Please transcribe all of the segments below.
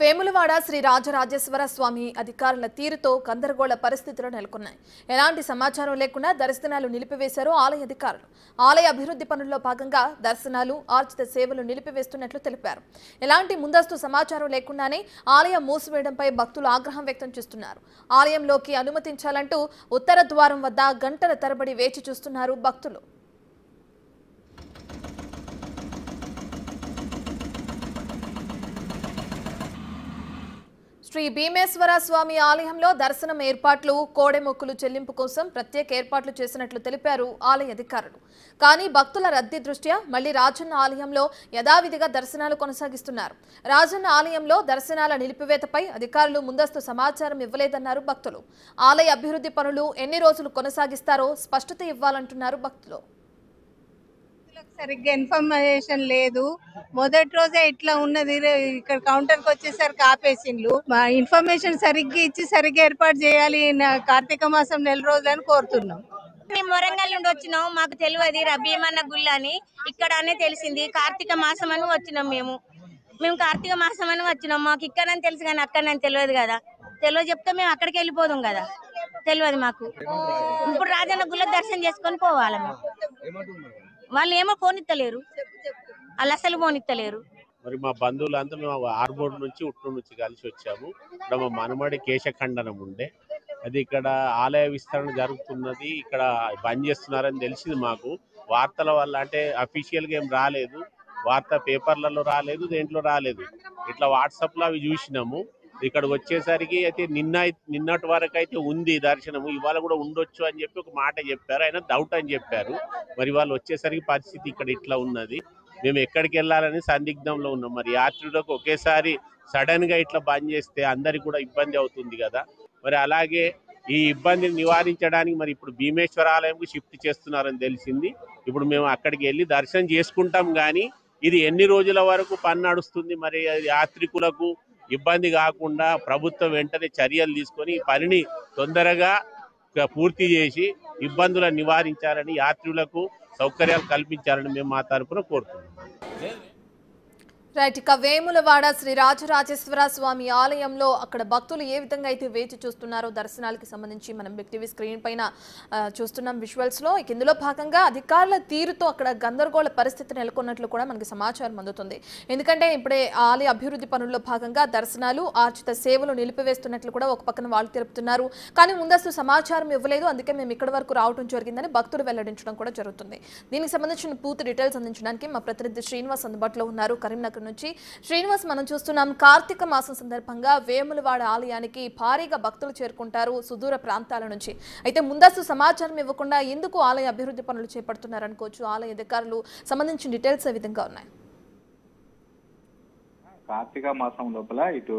వేములవాడ శ్రీ రాజరాజేశ్వర స్వామి అధికారుల తీరుతో గందరగోళ పరిస్థితులు నెలకొన్నాయి. ఎలాంటి సమాచారం లేకుండా దర్శనాలు నిలిపివేశారు ఆలయ అధికారులు. ఆలయ అభివృద్ధి పనుల్లో భాగంగా దర్శనాలు, ఆర్జిత సేవలు నిలిపివేస్తున్నట్లు తెలిపారు. ఎలాంటి ముందస్తు సమాచారం లేకుండానే ఆలయం మూసివేయడంపై భక్తులు ఆగ్రహం వ్యక్తం చేస్తున్నారు. ఆలయంలోకి అనుమతించాలంటూ ఉత్తర ద్వారం వద్ద గంటల తరబడి వేచి చూస్తున్నారు భక్తులు. శ్రీ భీమేశ్వర స్వామి ఆలయంలో దర్శనం ఏర్పాట్లు, కోడెమొక్కులు చెల్లింపు కోసం ప్రత్యేక ఏర్పాట్లు చేసినట్లు తెలిపారు ఆలయ అధికారులు. కానీ భక్తుల రద్దీ దృష్ట్యా మళ్లీ రాజన్న ఆలయంలో యథావిధిగా దర్శనాలు కొనసాగిస్తున్నారు. రాజన్న ఆలయంలో దర్శనాల నిలిపివేతపై అధికారులు ముందస్తు సమాచారం ఇవ్వలేదన్నారు భక్తులు. ఆలయ అభివృద్ధి పనులు ఎన్ని రోజులు కొనసాగిస్తారో స్పష్టత ఇవ్వాలంటున్నారు భక్తులు. సరిగ్గా ఇన్ఫర్మేషన్ లేదు. మొదటి రోజే ఇట్లా ఉన్నది, ఇక్కడ కౌంటర్కి వచ్చేసరికి ఆపేసిండ్లు. ఇన్ఫర్మేషన్ సరిగ్గా ఇచ్చి సరిగ్గా ఏర్పాటు చేయాలి. కార్తీక మాసం 4 రోజులని కోరుతున్నాం. మేము వరంగల్ నుండి వచ్చినాం. మాకు తెలియదు భీమన్న గుళ్ళ అని, ఇక్కడ అనే తెలిసింది. కార్తీక మాసం అని వచ్చినాం. మేము కార్తీక మాసం అని వచ్చినాం. మాకు ఇక్కడని తెలుసు కానీ అక్కడని తెలియదు కదా. తెలియదు చెప్తే మేము అక్కడికి వెళ్ళిపోదాం కదా. తెలియదు మాకు. ఇప్పుడు రాజన్న గుళ్ళ దర్శనం చేసుకొని పోవాలి. వాళ్ళు ఏమో పోనిత్తలేరు, వాళ్ళు అసలు పోనిత్తలేరు. మరి మా బంధువులంతా మేము ఆర్బోర్డ్ నుంచి ఉట్టు నుంచి కలిసి వచ్చాము. ఇక్కడ మా మనమడి కేశఖండనం ఉండే, అది ఇక్కడ ఆలయ విస్తరణ జరుగుతున్నది, ఇక్కడ బంద్ చేస్తున్నారని తెలిసింది మాకు. వార్తల వల్ల అంటే అఫీషియల్గా ఏం రాలేదు, వార్త పేపర్లలో రాలేదు, దేంట్లో రాలేదు. ఇట్లా వాట్సాప్లో అవి చూసినాము. ఇక్కడికి వచ్చేసరికి అయితే నిన్నటి వరకు అయితే ఉంది దర్శనము, ఇవాళ కూడా ఉండొచ్చు అని చెప్పి ఒక మాట చెప్పారు. ఆయన డౌట్ అని చెప్పారు. మరి వాళ్ళు వచ్చేసరికి పరిస్థితి ఇక్కడ ఇట్లా ఉన్నది. మేము ఎక్కడికి వెళ్ళాలని సందిగ్ధంలో ఉన్నాం. మరి యాత్రికులకు ఒకేసారి సడన్ గా ఇట్లా బంద్ చేస్తే అందరికి కూడా ఇబ్బంది అవుతుంది కదా. మరి అలాగే ఈ ఇబ్బందిని నివారించడానికి మరి ఇప్పుడు భీమేశ్వర ఆలయంకు షిఫ్ట్ చేస్తున్నారని తెలిసింది. ఇప్పుడు మేము అక్కడికి వెళ్ళి దర్శనం చేసుకుంటాం. కానీ ఇది ఎన్ని రోజుల వరకు పని నడుస్తుంది, మరి యాత్రికులకు ఇబ్బంది కాకుండా ప్రభుత్వం వెంటనే చర్యలు తీసుకొని ఈ పనిని తొందరగా పూర్తి చేసి ఇబ్బందులను నివారించాలని, యాత్రికులకు సౌకర్యాలు కల్పించాలని మేము మా తరపున కోరుతున్నాం. రైట్. ఇక వేములవాడ శ్రీ రాజరాజేశ్వర స్వామి ఆలయంలో అక్కడ భక్తులు ఏ విధంగా అయితే వేచి చూస్తున్నారో దర్శనాలకి సంబంధించి మనం బిగ్ టీవీ స్క్రీన్ పైన చూస్తున్నాం విజువల్స్ లో. ఇందులో భాగంగా అధికారుల తీరుతో అక్కడ గందరగోళ పరిస్థితి నెలకొన్నట్లు కూడా మనకి సమాచారం అందుతుంది. ఎందుకంటే ఇప్పుడే ఆలయ అభివృద్ధి పనుల్లో భాగంగా దర్శనాలు, ఆర్జిత సేవలు నిలిపివేస్తున్నట్లు కూడా ఒక పక్కన వాళ్ళు తెలుపుతున్నారు. కానీ ముందస్తు సమాచారం ఇవ్వలేదు, అందుకే మేము ఇక్కడి వరకు రావడం జరిగిందని భక్తులు వెల్లడించడం కూడా జరుగుతుంది. దీనికి సంబంధించిన పూర్తి డీటెయిల్స్ అందించడానికి మా ప్రతినిధి శ్రీనివాస్ అందుబాటులో ఉన్నారు కరీంనగర్ నుంచి. శ్రీనివాస్, మనం చూస్తున్నాం కార్తీక మాసం సందర్భంగా వేములవాడ ఆలయానికి భారీగా భక్తులు చేరుకుంటారు సుదూర ప్రాంతాల నుంచి. అయితే ముందస్తు సమాచారం ఇవ్వకుండా ఎందుకు ఆలయ అభివృద్ధి పనులు చేపడుతున్నారు అనుకోవచ్చు. ఆలయ అధికారులు సంబంధించిన డీటెయిల్స్ ఏ విధంగా ఉన్నాయి? కార్తీక మాసం లోపల ఇటు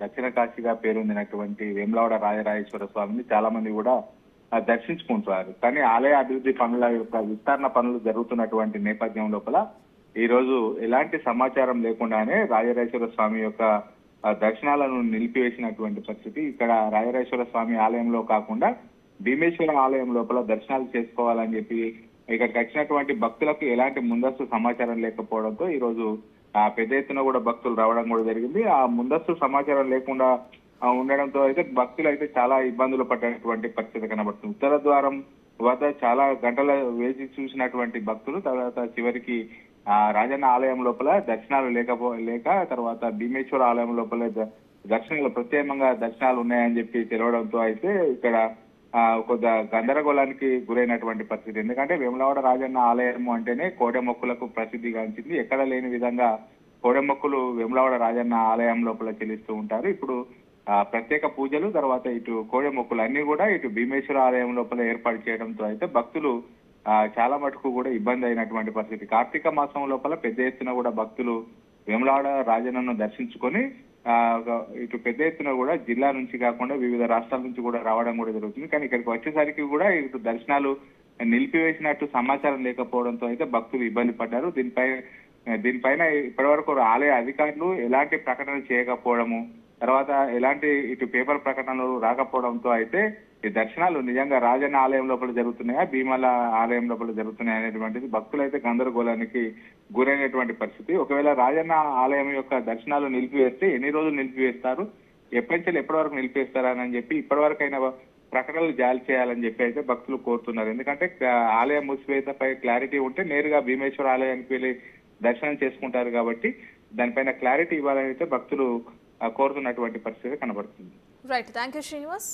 దక్షిణ కాశీగా పేరొందినటువంటి వేములవాడ రాజరాజేశ్వర స్వామిని చాలా మంది కూడా దర్శించుకుంటున్నారు. కానీ ఆలయ అభివృద్ధి పనుల యొక్క విస్తరణ పనులు జరుగుతున్నటువంటి నేపథ్యం లోపల ఈ రోజు ఎలాంటి సమాచారం లేకుండానే రాజరాజేశ్వర స్వామి యొక్క దర్శనాలను నిలిపివేసినటువంటి పరిస్థితి. ఇక్కడ రాజరాజేశ్వర స్వామి ఆలయంలో కాకుండా భీమేశ్వర ఆలయం లోపల దర్శనాలు చేసుకోవాలని చెప్పి ఇక్కడికి వచ్చినటువంటి భక్తులకు ఎలాంటి ముందస్తు సమాచారం లేకపోవడంతో ఈ రోజు పెద్ద ఎత్తున కూడా భక్తులు రావడం కూడా జరిగింది. ఆ ముందస్తు సమాచారం లేకుండా ఉండడంతో అయితే భక్తులు అయితే చాలా ఇబ్బందులు పడ్డటువంటి పరిస్థితి కనబడుతుంది. ఉత్తర ద్వారం వద్ద చాలా గంటల వేచి చూసినటువంటి భక్తులు తర్వాత చివరికి రాజన్న ఆలయం లోపల దర్శనాలు లేక తర్వాత భీమేశ్వర ఆలయం లోపల దర్శనాలు ప్రత్యేకంగా దర్శనాలు ఉన్నాయని చెప్పి తెలవడంతో అయితే ఇక్కడ కొంత గందరగోళానికి గురైనటువంటి పరిస్థితి. ఎందుకంటే వేములవాడ రాజన్న ఆలయం అంటేనే కోడెమొక్కులకు ప్రసిద్ధిగాంచింది. ఎక్కడ లేని విధంగా కోడెమొక్కులు వేములవాడ రాజన్న ఆలయం లోపల చెల్లిస్తూ ఉంటారు. ఇప్పుడు ప్రత్యేక పూజలు తర్వాత ఇటు కోడెమొక్కులు అన్ని కూడా ఇటు భీమేశ్వర ఆలయం లోపల ఏర్పాటు చేయడంతో అయితే భక్తులు చాలా మటుకు కూడా ఇబ్బంది అయినటువంటి పరిస్థితి. కార్తీక మాసం లోపల పెద్ద ఎత్తున కూడా భక్తులు వేములవాడ రాజన్నను దర్శించుకొని ఇటు పెద్ద ఎత్తున కూడా జిల్లా నుంచి కాకుండా వివిధ రాష్ట్రాల నుంచి కూడా రావడం కూడా జరుగుతుంది. కానీ ఇక్కడికి వచ్చేసరికి కూడా ఇటు దర్శనాలు నిలిపివేసినట్టు సమాచారం లేకపోవడంతో అయితే భక్తులు ఇబ్బంది పడ్డారు. దీనిపైన ఇప్పటి వరకు ఆలయ అధికారులు ఎలాంటి ప్రకటన చేయకపోవడము, తర్వాత ఎలాంటి ఇటు పేపర్ ప్రకటనలు రాకపోవడంతో అయితే ఈ దర్శనాలు నిజంగా రాజన్న ఆలయం లోపల జరుగుతున్నాయా, భీమల ఆలయం లోపల జరుగుతున్నాయా అనేటువంటిది భక్తులు అయితే గందరగోళానికి గురైనటువంటి పరిస్థితి. ఒకవేళ రాజన్న ఆలయం యొక్క దర్శనాలు నిలిపివేస్తే ఎన్ని రోజులు నిలిపివేస్తారు, ఎప్పటి వరకు నిలిపివేస్తారని చెప్పి ఇప్పటివరకైనా ప్రకటనలు జారీ చేయాలని చెప్పి అయితే భక్తులు కోరుతున్నారు. ఎందుకంటే ఆలయం మూసివేతపై క్లారిటీ ఉంటే నేరుగా భీమేశ్వర ఆలయానికి వెళ్ళి దర్శనం చేసుకుంటారు కాబట్టి దానిపైన క్లారిటీ ఇవ్వాలని అయితే భక్తులు కోరుతున్నటువంటి పరిస్థితి కనబడుతుంది. Right, thank you Srinivas.